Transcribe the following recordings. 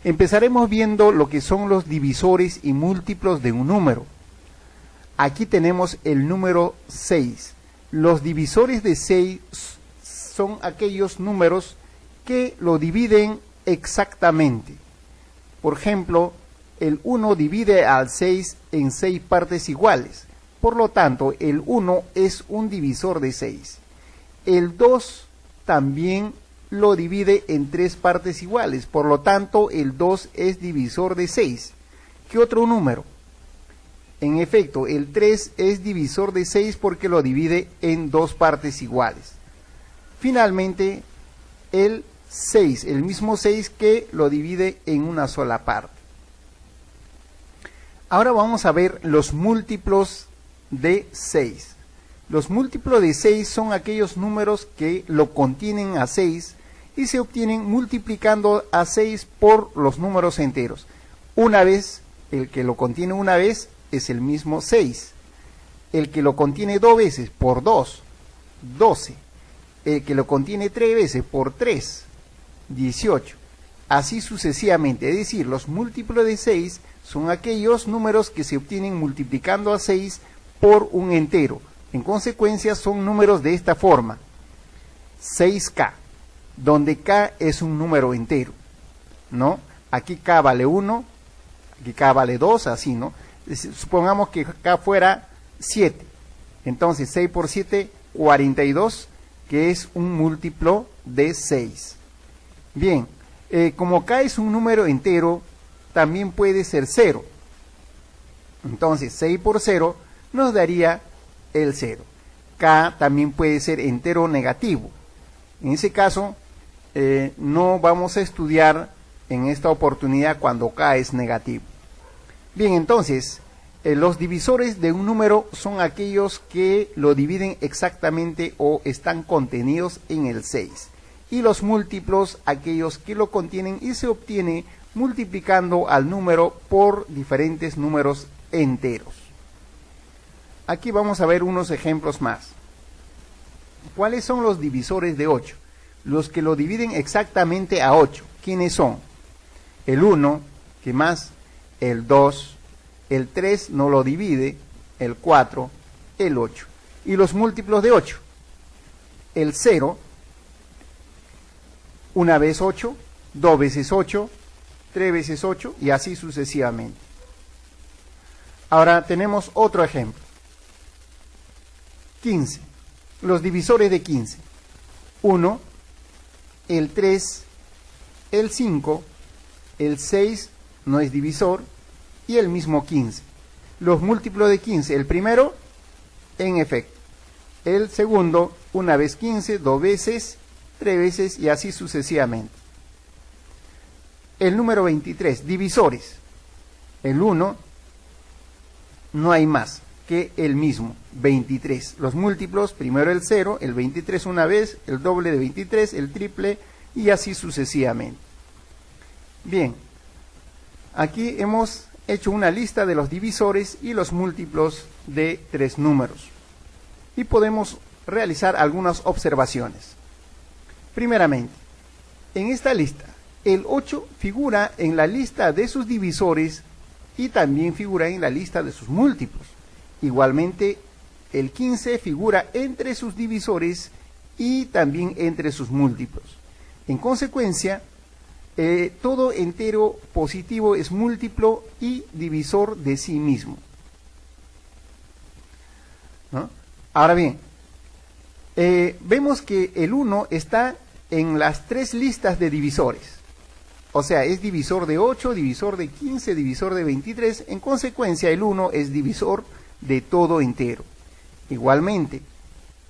Empezaremos viendo lo que son los divisores y múltiplos de un número. Aquí tenemos el número 6. Los divisores de 6 son aquellos números que lo dividen exactamente. Por ejemplo, el 1 divide al 6 en 6 partes iguales. Por lo tanto, el 1 es un divisor de 6. El 2 también lo divide en 3 partes iguales. Por lo tanto, el 2 es divisor de 6. ¿Qué otro número? En efecto, el 3 es divisor de 6 porque lo divide en 2 partes iguales. Finalmente, el 6, el mismo 6 que lo divide en una sola parte. Ahora vamos a ver los múltiplos de 6. Los múltiplos de 6 son aquellos números que lo contienen a 6 y se obtienen multiplicando a 6 por los números enteros. Una vez, el que lo contiene una vez es el mismo 6. El que lo contiene 2 veces por 2, 12. El que lo contiene 3 veces por 3, 18. Así sucesivamente, es decir, los múltiplos de 6 son aquellos números que se obtienen multiplicando a 6 por un entero. En consecuencia, son números de esta forma. 6K, donde K es un número entero, ¿no? Aquí K vale 1, aquí K vale 2, así, ¿no? Supongamos que K fuera 7. Entonces, 6 por 7, 42, que es un múltiplo de 6. Bien, como K es un número entero, también puede ser 0. Entonces, 6 por 0 nos daría el 0. K también puede ser entero negativo. En ese caso, no vamos a estudiar en esta oportunidad cuando K es negativo. Bien, entonces, los divisores de un número son aquellos que lo dividen exactamente o están contenidos en el 6. Y los múltiplos, aquellos que lo contienen y se obtiene multiplicando al número por diferentes números enteros. Aquí vamos a ver unos ejemplos más. ¿Cuáles son los divisores de 8? Los que lo dividen exactamente a 8. ¿Quiénes son? El 1, ¿qué más? El 2, el 3 no lo divide, el 4, el 8. ¿Y los múltiplos de 8? El 0, una vez 8, 2 veces 8, 3 veces 8 y así sucesivamente. Ahora tenemos otro ejemplo. 15. Los divisores de 15. 1, el 3, el 5, el 6 no es divisor y el mismo 15. Los múltiplos de 15. El primero, en efecto. El segundo, una vez 15, 2 veces, 3 veces y así sucesivamente. El número 23, divisores. El 1, no hay más que el mismo, 23. Los múltiplos, primero el 0, el 23 una vez, el doble de 23, el triple y así sucesivamente. Bien, aquí hemos hecho una lista de los divisores y los múltiplos de 3 números. Y podemos realizar algunas observaciones. Primeramente, en esta lista, el 8 figura en la lista de sus divisores y también figura en la lista de sus múltiplos. Igualmente, el 15 figura entre sus divisores y también entre sus múltiplos. En consecuencia, todo entero positivo es múltiplo y divisor de sí mismo, ¿no? Ahora bien, vemos que el 1 está en las 3 listas de divisores. O sea, es divisor de 8, divisor de 15, divisor de 23. En consecuencia, el 1 es divisor de todo entero. Igualmente,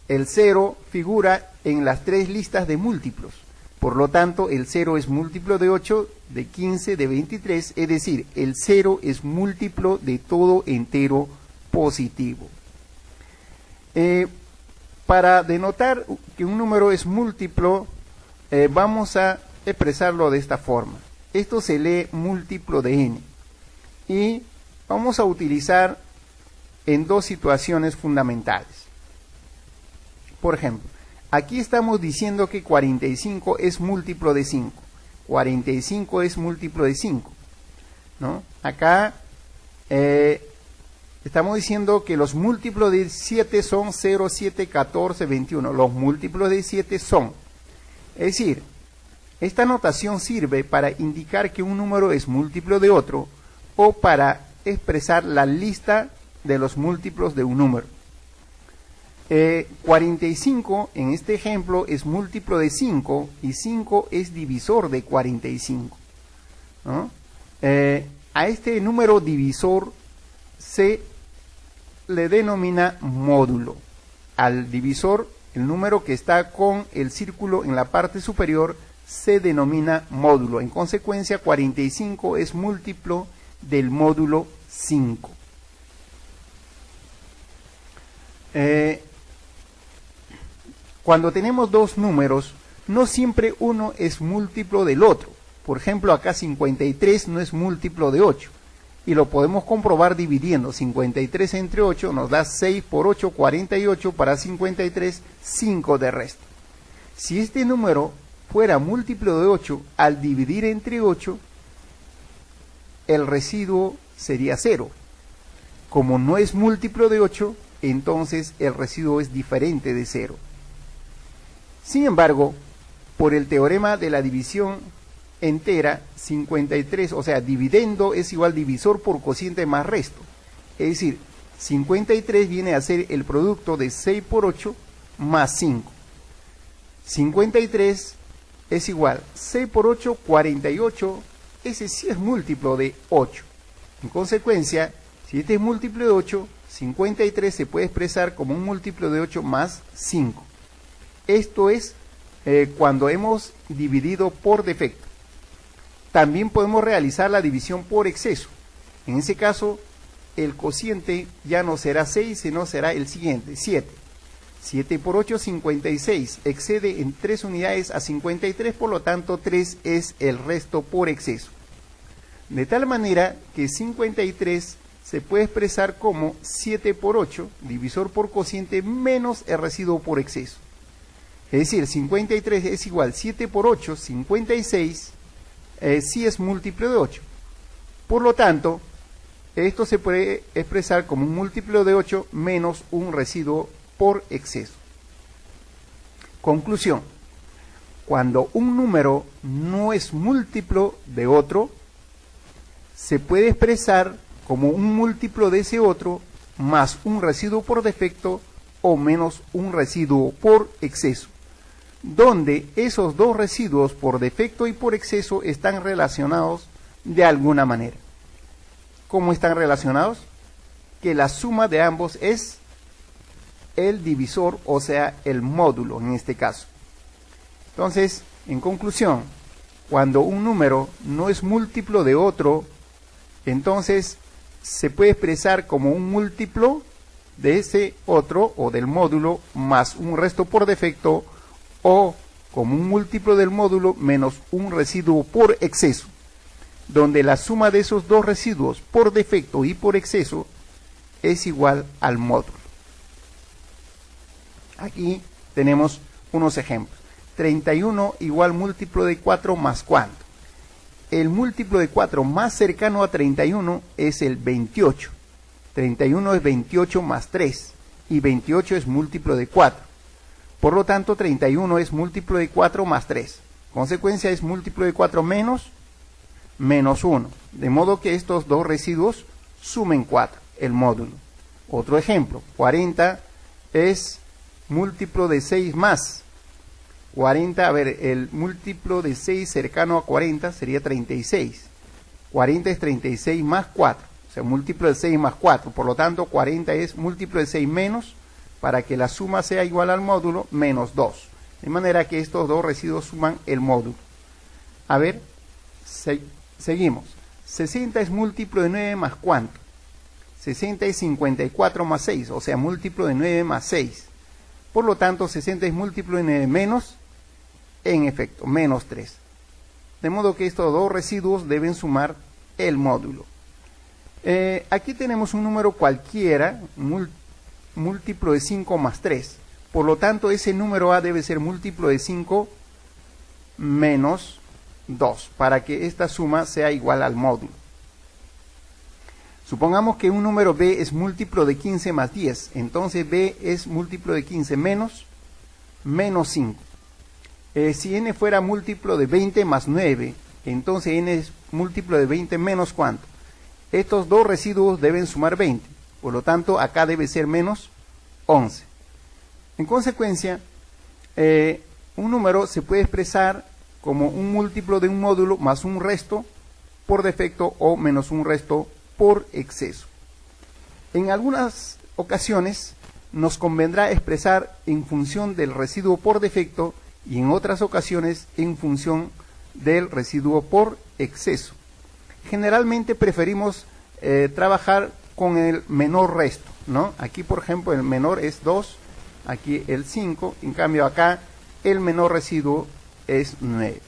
el 0 figura en las 3 listas de múltiplos. Por lo tanto, el 0 es múltiplo de 8, de 15, de 23. Es decir, el 0 es múltiplo de todo entero positivo. Para denotar que un número es múltiplo, vamos a expresarlo de esta forma. Esto se lee múltiplo de n. Y vamos a utilizar en 2 situaciones fundamentales. Por ejemplo, aquí estamos diciendo que 45 es múltiplo de 5. 45 es múltiplo de 5, ¿no? Acá estamos diciendo que los múltiplos de 7 son 0, 7, 14, 21. Los múltiplos de 7 son. Es decir, esta notación sirve para indicar que un número es múltiplo de otro o para expresar la lista de los múltiplos de un número. 45 en este ejemplo es múltiplo de 5 y 5 es divisor de 45, ¿no? A este número divisor se le denomina módulo. Al divisor, el número que está con el círculo en la parte superior, se denomina módulo. En consecuencia, 45 es múltiplo del módulo 5. Cuando tenemos dos números, no siempre uno es múltiplo del otro. Por ejemplo, acá 53 no es múltiplo de 8. Y lo podemos comprobar dividiendo. 53 entre 8 nos da 6 por 8, 48. Para 53, 5 de resto. Si este número fuera múltiplo de 8, al dividir entre 8, el residuo sería 0. Como no es múltiplo de 8, entonces el residuo es diferente de 0. Sin embargo, por el teorema de la división entera, 53, o sea, dividendo es igual divisor por cociente más resto. Es decir, 53 viene a ser el producto de 6 por 8 más 5. 53 es igual 6 por 8, 48. Ese sí es múltiplo de 8. En consecuencia, si este es múltiplo de 8, 53 se puede expresar como un múltiplo de 8 más 5. Esto es cuando hemos dividido por defecto. También podemos realizar la división por exceso. En ese caso, el cociente ya no será 6, sino será el siguiente, 7. 7 por 8, 56. Excede en 3 unidades a 53, por lo tanto 3 es el resto por exceso. De tal manera que 53 se puede expresar como 7 por 8, divisor por cociente, menos el residuo por exceso. Es decir, 53 es igual 7 por 8, 56, sí es múltiplo de 8. Por lo tanto, esto se puede expresar como un múltiplo de 8 menos un residuo por exceso. Conclusión. Cuando un número no es múltiplo de otro, se puede expresar como un múltiplo de ese otro más un residuo por defecto o menos un residuo por exceso, donde esos dos residuos por defecto y por exceso están relacionados de alguna manera. ¿Cómo están relacionados? Que la suma de ambos es el divisor, o sea, el módulo en este caso. Entonces, en conclusión, cuando un número no es múltiplo de otro, entonces se puede expresar como un múltiplo de ese otro o del módulo más un resto por defecto, o como un múltiplo del módulo menos un residuo por exceso, donde la suma de esos dos residuos por defecto y por exceso es igual al módulo. Aquí tenemos unos ejemplos. 31 igual múltiplo de 4 más ¿cuánto? El múltiplo de 4 más cercano a 31 es el 28. 31 es 28 más 3 y 28 es múltiplo de 4. Por lo tanto, 31 es múltiplo de 4 más 3. Consecuencia es múltiplo de 4 menos 1. De modo que estos dos residuos sumen 4, el módulo. Otro ejemplo, 40 es múltiplo de 6 más. 40, a ver, el múltiplo de 6 cercano a 40 sería 36. 40 es 36 más 4, o sea, múltiplo de 6 más 4. Por lo tanto, 40 es múltiplo de 6 menos, para que la suma sea igual al módulo, menos 2. De manera que estos dos residuos suman el módulo. A ver, seguimos. 60 es múltiplo de 9 más ¿cuánto? 60 es 54 más 6, o sea, múltiplo de 9 más 6. Por lo tanto, 60 es múltiplo de 9 menos, en efecto, menos 3. De modo que estos dos residuos deben sumar el módulo. Aquí tenemos un número cualquiera, múltiplo de 5 más 3. Por lo tanto, ese número A debe ser múltiplo de 5 menos 2 para que esta suma sea igual al módulo. Supongamos que un número b es múltiplo de 15 más 10, entonces b es múltiplo de 15 menos 5. Si n fuera múltiplo de 20 más 9, entonces n es múltiplo de 20 menos ¿cuánto? Estos dos residuos deben sumar 20, por lo tanto acá debe ser menos 11. En consecuencia, un número se puede expresar como un múltiplo de un módulo más un resto por defecto o menos un resto por exceso. En algunas ocasiones nos convendrá expresar en función del residuo por defecto y en otras ocasiones en función del residuo por exceso. Generalmente preferimos trabajar con el menor resto, ¿no? Aquí, por ejemplo, el menor es 2, aquí el 5, en cambio acá el menor residuo es 9.